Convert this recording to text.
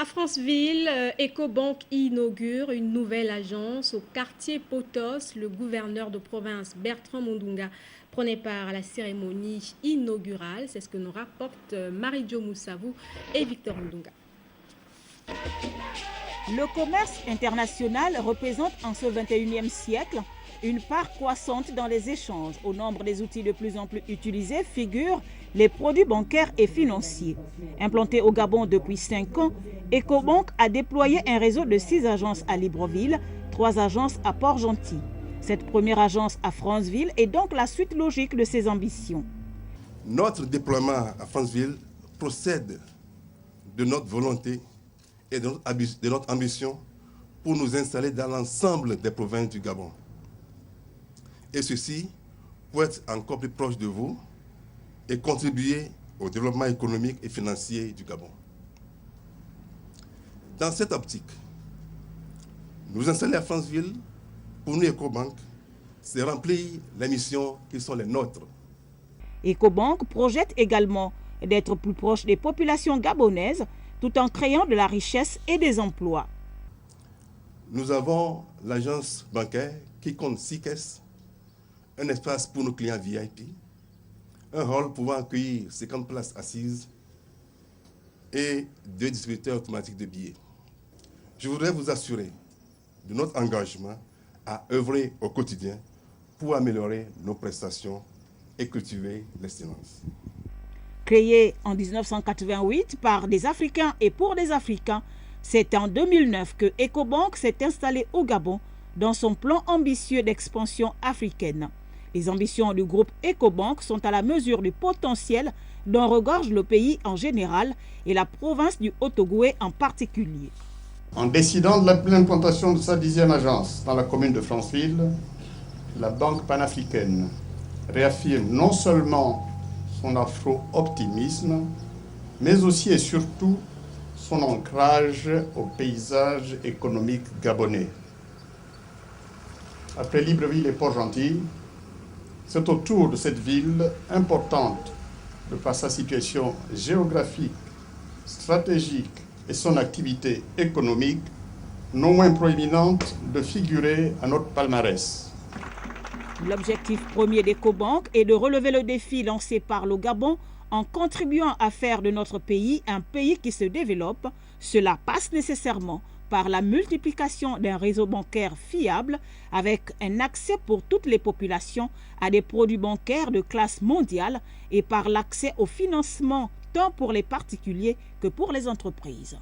À Franceville, Ecobank inaugure une nouvelle agence au quartier Potos. Le gouverneur de province Bertrand Mundunga prenait part à la cérémonie inaugurale. C'est ce que nous rapportent Marie-Jo Moussavou et Victor Mundunga. Le commerce international représente en ce 21e siècle une part croissante dans les échanges. Au nombre des outils de plus en plus utilisés figurent les produits bancaires et financiers. Implanté au Gabon depuis 5 ans, Ecobank a déployé un réseau de 6 agences à Libreville, 3 agences à Port-Gentil. Cette première agence à Franceville est donc la suite logique de ses ambitions. Notre déploiement à Franceville procède de notre volonté et de notre ambition pour nous installer dans l'ensemble des provinces du Gabon. Et ceci pour être encore plus proche de vous et contribuer au développement économique et financier du Gabon. Dans cette optique, nous installer à Franceville, pour nous Ecobank, c'est remplir les missions qui sont les nôtres. Ecobank projette également d'être plus proche des populations gabonaises tout en créant de la richesse et des emplois. Nous avons l'agence bancaire qui compte 6 caisses, un espace pour nos clients VIP, un hall pouvant accueillir 50 places assises et 2 distributeurs automatiques de billets. Je voudrais vous assurer de notre engagement à œuvrer au quotidien pour améliorer nos prestations et cultiver l'excellence. Créé en 1988 par des Africains et pour des Africains, c'est en 2009 que Ecobank s'est installé au Gabon dans son plan ambitieux d'expansion africaine. Les ambitions du groupe Ecobank sont à la mesure du potentiel dont regorge le pays en général et la province du Haut-Ogooué en particulier. En décidant de l'implantation de sa 10e agence dans la commune de Franceville, la Banque panafricaine réaffirme non seulement son afro-optimisme, mais aussi et surtout son ancrage au paysage économique gabonais. Après Libreville et Port-Gentil, c'est au tour de cette ville importante, de par sa situation géographique, stratégique et son activité économique, non moins proéminente, de figurer à notre palmarès. L'objectif premier d'Ecobank est de relever le défi lancé par le Gabon en contribuant à faire de notre pays un pays qui se développe. Cela passe nécessairement par la multiplication d'un réseau bancaire fiable avec un accès pour toutes les populations à des produits bancaires de classe mondiale et par l'accès au financement tant pour les particuliers que pour les entreprises.